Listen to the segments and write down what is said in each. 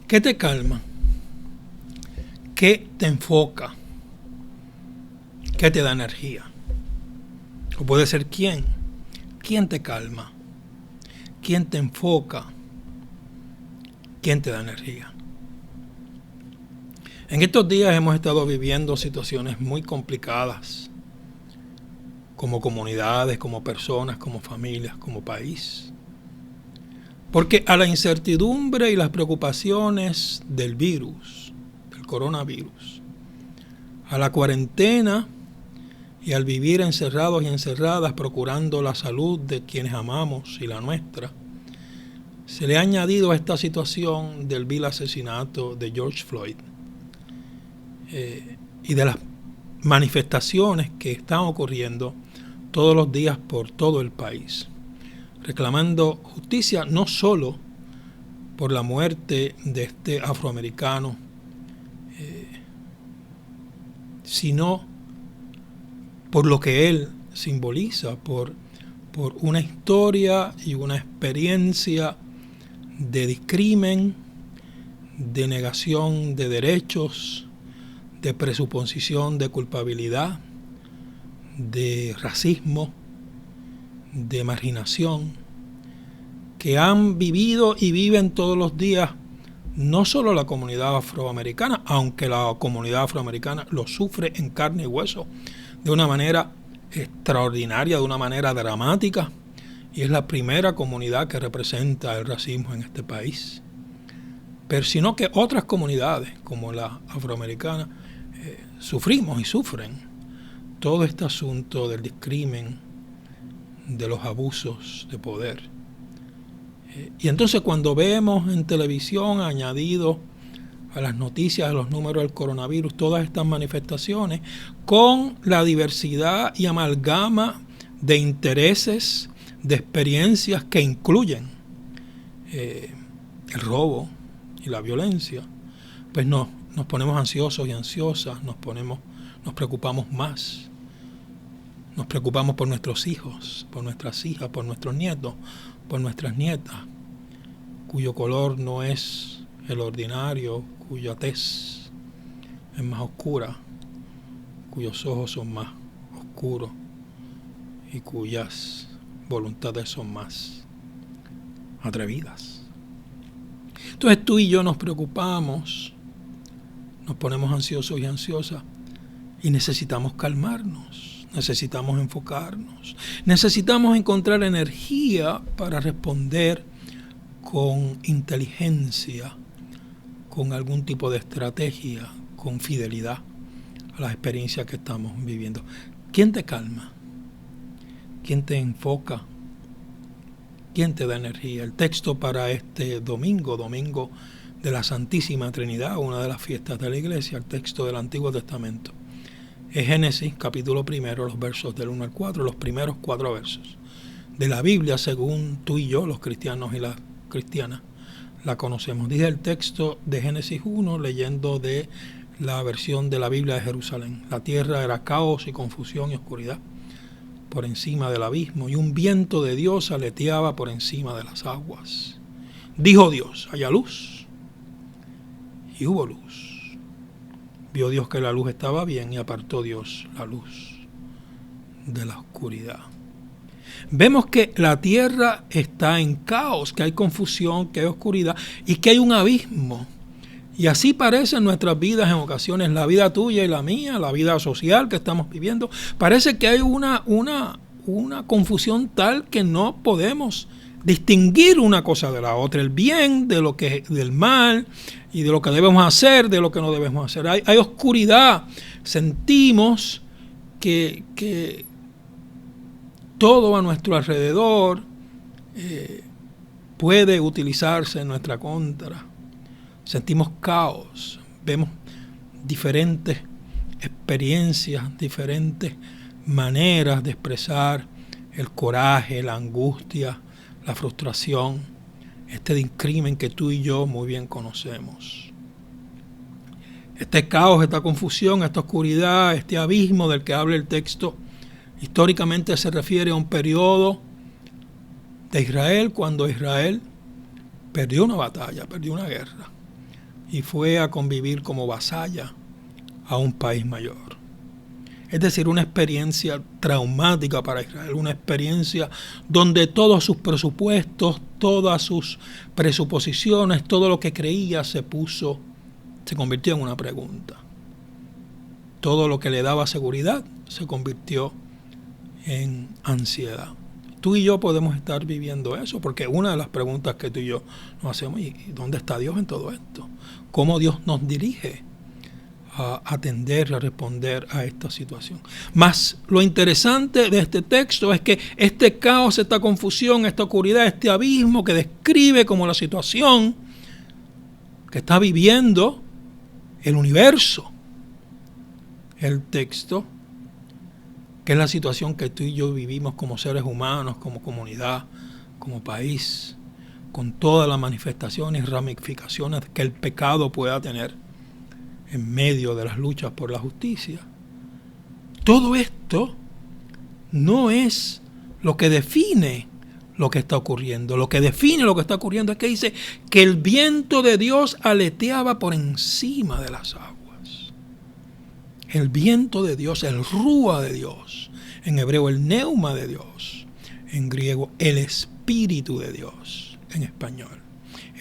¿Qué te calma? ¿Qué te enfoca? ¿Qué te da energía? O puede ser quién. ¿Quién te calma? ¿Quién te enfoca? ¿Quién te da energía? En estos días hemos estado viviendo situaciones muy complicadas, como comunidades, como personas, como familias, como país. Porque a la incertidumbre y las preocupaciones del virus, del coronavirus, a la cuarentena y al vivir encerrados y encerradas procurando la salud de quienes amamos y la nuestra, se le ha añadido a esta situación del vil asesinato de George Floyd y de las manifestaciones que están ocurriendo todos los días por todo el país, reclamando justicia no solo por la muerte de este afroamericano, sino por lo que él simboliza, por una historia y una experiencia de discrimen, de negación de derechos, de presuposición de culpabilidad, de racismo, de marginación, que han vivido y viven todos los días no solo la comunidad afroamericana, aunque la comunidad afroamericana lo sufre en carne y hueso de una manera extraordinaria, de una manera dramática, y es la primera comunidad que representa el racismo en este país. Pero sino que otras comunidades, como la afroamericana, sufrimos y sufren todo este asunto del discrimen, de los abusos de poder. Y entonces cuando vemos en televisión añadido a las noticias, a los números del coronavirus, todas estas manifestaciones, con la diversidad y amalgama de intereses, de experiencias que incluyen el robo y la violencia, pues nos ponemos ansiosos y ansiosas, nos preocupamos más. Nos preocupamos por nuestros hijos, por nuestras hijas, por nuestros nietos, por nuestras nietas, cuyo color no es el ordinario, cuya tez es más oscura, cuyos ojos son más oscuros y cuyas voluntades son más atrevidas. Entonces tú y yo nos preocupamos, nos ponemos ansiosos y ansiosas y necesitamos calmarnos. Necesitamos enfocarnos, necesitamos encontrar energía para responder con inteligencia, con algún tipo de estrategia, con fidelidad a las experiencias que estamos viviendo. ¿Quién te calma? ¿Quién te enfoca? ¿Quién te da energía? El texto para este domingo de la Santísima Trinidad, una de las fiestas de la Iglesia, el texto del Antiguo Testamento. Es Génesis, capítulo 1, los versos del 1 al 4, los primeros 4 versos de la Biblia, según tú y yo, los cristianos y las cristianas, la conocemos. Dice el texto de Génesis 1, leyendo de la versión de la Biblia de Jerusalén. La tierra era caos y confusión y oscuridad por encima del abismo, y un viento de Dios aleteaba por encima de las aguas. Dijo Dios, haya luz, y hubo luz. Vio Dios que la luz estaba bien y apartó Dios la luz de la oscuridad. Vemos que la tierra está en caos, que hay confusión, que hay oscuridad y que hay un abismo. Y así parecen nuestras vidas en ocasiones, la vida tuya y la mía, la vida social que estamos viviendo. Parece que hay una confusión tal que no podemos distinguir una cosa de la otra, el bien de lo que del mal, y de lo que debemos hacer, de lo que no debemos hacer. Hay oscuridad. Sentimos que todo a nuestro alrededor puede utilizarse en nuestra contra. Sentimos caos. Vemos diferentes experiencias, diferentes maneras de expresar el coraje, la angustia, la frustración, este discrimen que tú y yo muy bien conocemos. Este caos, esta confusión, esta oscuridad, este abismo del que habla el texto, históricamente se refiere a un periodo de Israel cuando Israel perdió una batalla, perdió una guerra. y fue a convivir como vasalla a un país mayor. Es decir, una experiencia traumática para Israel, una experiencia donde todos sus presupuestos, todas sus presuposiciones, todo lo que creía se convirtió en una pregunta. Todo lo que le daba seguridad se convirtió en ansiedad. Tú y yo podemos estar viviendo eso, porque una de las preguntas que tú y yo nos hacemos, ¿y dónde está Dios en todo esto? ¿Cómo Dios nos dirige a atender, a responder a esta situación? Mas lo interesante de este texto es que este caos, esta confusión, esta oscuridad, este abismo que describe como la situación que está viviendo el universo, el texto, que es la situación que tú y yo vivimos como seres humanos, como comunidad, como país, con todas las manifestaciones y ramificaciones que el pecado pueda tener en medio de las luchas por la justicia. Todo esto no es lo que define lo que está ocurriendo. Lo que define lo que está ocurriendo es que dice que el viento de Dios aleteaba por encima de las aguas. El viento de Dios, el rúa de Dios, en hebreo el neuma de Dios, en griego el espíritu de Dios, en español.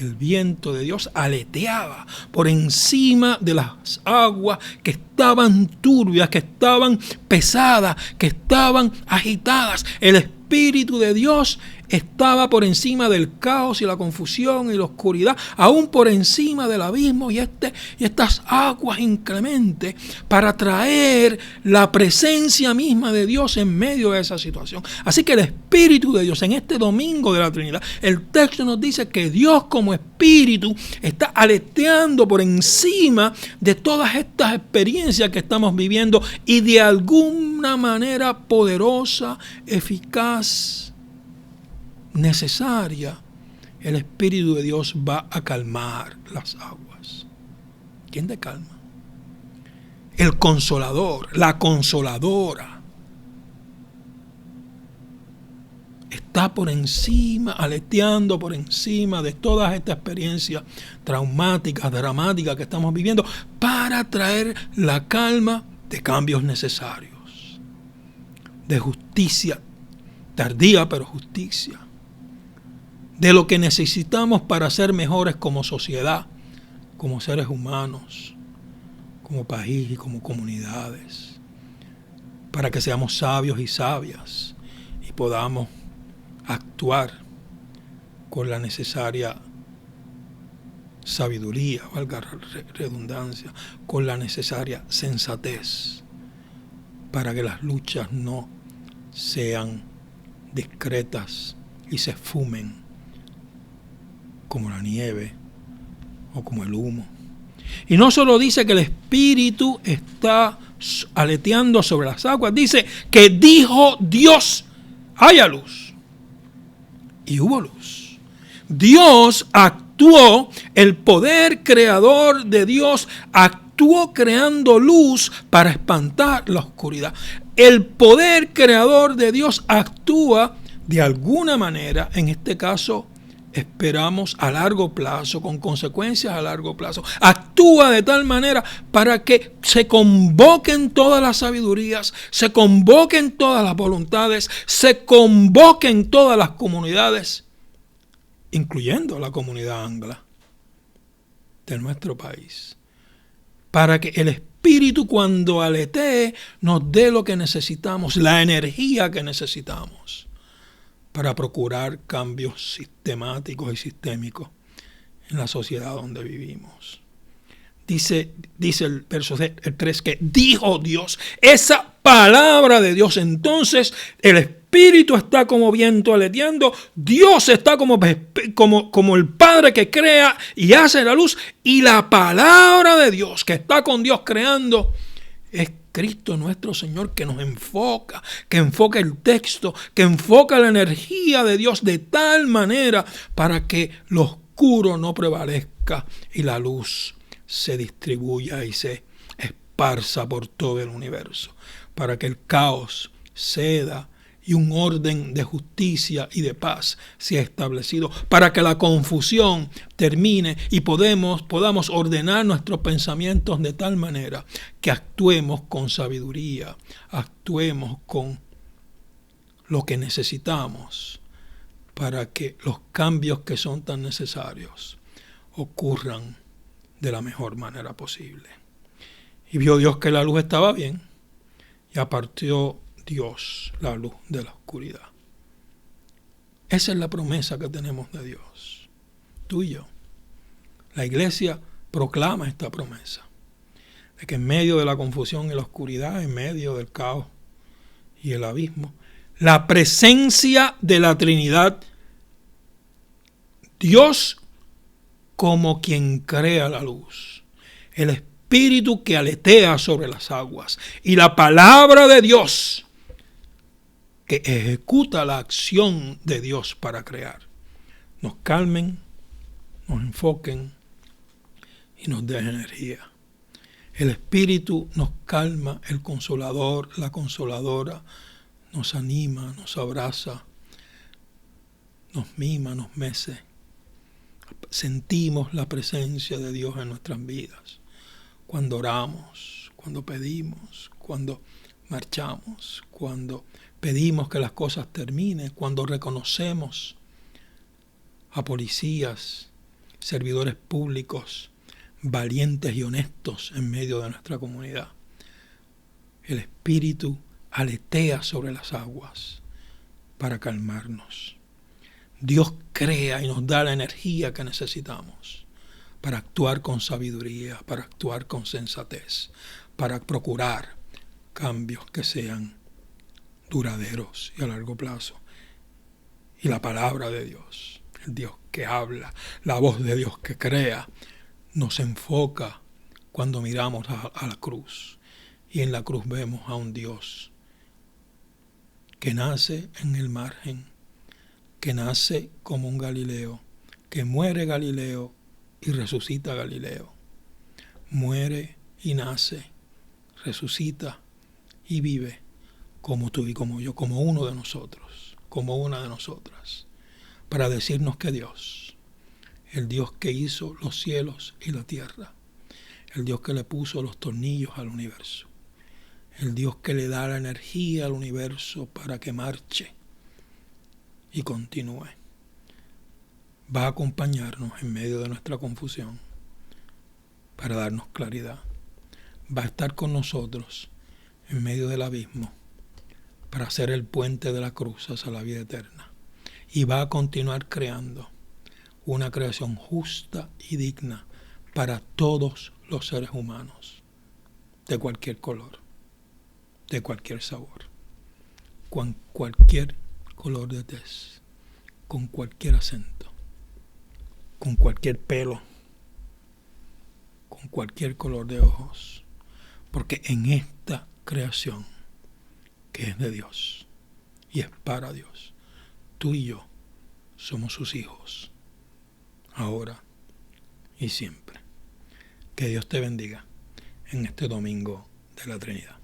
El viento de Dios aleteaba por encima de las aguas que estaban turbias, que estaban pesadas, que estaban agitadas. El Espíritu de Dios estaba por encima del caos y la confusión y la oscuridad, aún por encima del abismo y estas aguas inclementes, para traer la presencia misma de Dios en medio de esa situación. Así que el Espíritu de Dios, en este domingo de la Trinidad, el texto nos dice que Dios como Espíritu está aleteando por encima de todas estas experiencias que estamos viviendo y de alguna manera poderosa, eficaz, necesaria, el Espíritu de Dios va a calmar las aguas. ¿Quién te calma? El Consolador, la Consoladora, está por encima, aleteando por encima de todas estas experiencias traumáticas, dramáticas que estamos viviendo, para traer la calma de cambios necesarios, de justicia tardía, pero justicia, de lo que necesitamos para ser mejores como sociedad, como seres humanos, como país y como comunidades, para que seamos sabios y sabias y podamos actuar con la necesaria sabiduría, valga la redundancia, con la necesaria sensatez, para que las luchas no sean discretas y se esfumen como la nieve o como el humo. Y no solo dice que el Espíritu está aleteando sobre las aguas, dice que dijo Dios, haya luz, y hubo luz. Dios actuó, el poder creador de Dios actuó creando luz para espantar la oscuridad. El poder creador de Dios actúa de alguna manera, en este caso esperamos a largo plazo, con consecuencias a largo plazo. Actúa de tal manera para que se convoquen todas las sabidurías, se convoquen todas las voluntades, se convoquen todas las comunidades, incluyendo la comunidad angla de nuestro país, para que el Espíritu, cuando aletee, nos dé lo que necesitamos, la energía que necesitamos para procurar cambios sistemáticos y sistémicos en la sociedad donde vivimos. Dice el verso 3 que dijo Dios, esa palabra de Dios. Entonces el Espíritu está como viento aleteando, Dios está como el Padre que crea y hace la luz, y la palabra de Dios que está con Dios creando es Cristo nuestro Señor, que nos enfoca, que enfoca el texto, que enfoca la energía de Dios de tal manera para que lo oscuro no prevalezca y la luz se distribuya y se esparza por todo el universo, para que el caos ceda y un orden de justicia y de paz sea establecido, para que la confusión termine y podamos ordenar nuestros pensamientos de tal manera que actuemos con sabiduría, actuemos con lo que necesitamos para que los cambios que son tan necesarios ocurran de la mejor manera posible. Y vio Dios que la luz estaba bien y apartó Dios la luz de la oscuridad. Esa es la promesa que tenemos de Dios, tú y yo. La iglesia proclama esta promesa, de que en medio de la confusión y la oscuridad, en medio del caos y el abismo, la presencia de la Trinidad, Dios como quien crea la luz, el Espíritu que aletea sobre las aguas y la palabra de Dios que ejecuta la acción de Dios para crear, nos calmen, nos enfoquen y nos den energía. El Espíritu nos calma, el Consolador, la Consoladora, nos anima, nos abraza, nos mima, nos mece. Sentimos la presencia de Dios en nuestras vidas. Cuando oramos, cuando pedimos, cuando marchamos, cuando pedimos que las cosas terminen, cuando reconocemos a policías, servidores públicos, valientes y honestos en medio de nuestra comunidad. El Espíritu aletea sobre las aguas para calmarnos. Dios crea y nos da la energía que necesitamos para actuar con sabiduría, para actuar con sensatez, para procurar cambios que sean duraderos y a largo plazo. Y la palabra de Dios, el Dios que habla, la voz de Dios que crea, nos enfoca cuando miramos a la cruz. Y en la cruz vemos a un Dios que nace en el margen, que nace como un Galileo, que muere Galileo y resucita Galileo. Muere y nace, resucita y vive como tú y como yo, como uno de nosotros, como una de nosotras, para decirnos que Dios, el Dios que hizo los cielos y la tierra, el Dios que le puso los tornillos al universo, el Dios que le da la energía al universo para que marche y continúe, va a acompañarnos en medio de nuestra confusión para darnos claridad. Va a estar con nosotros en medio del abismo para hacer el puente de la cruz hacia la vida eterna. Y va a continuar creando una creación justa y digna para todos los seres humanos, de cualquier color, de cualquier sabor, con cualquier color de tez, con cualquier acento, con cualquier pelo, con cualquier color de ojos, porque en esta creación que es de Dios y es para Dios, tú y yo somos sus hijos, ahora y siempre. Que Dios te bendiga en este domingo de la Trinidad.